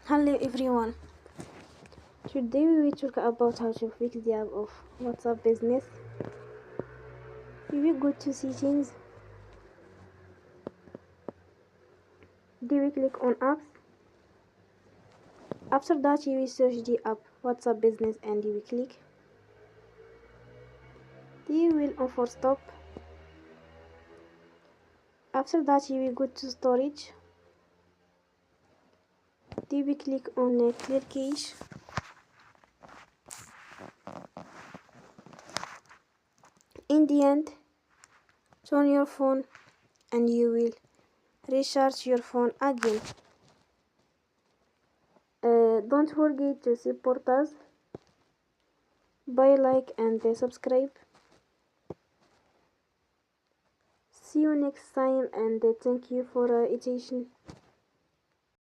Hello everyone. Today we will talk about how to fix the app of WhatsApp business. We will go to settings. Then we click on apps. After that you will search the app WhatsApp business and you will click. Then you will on for stop. After that you will go to storage. Then we click on clear cache. In the end, turn your phone and you will recharge your phone again. Don't forget to support us by like and subscribe. See you next time and thank you for attention.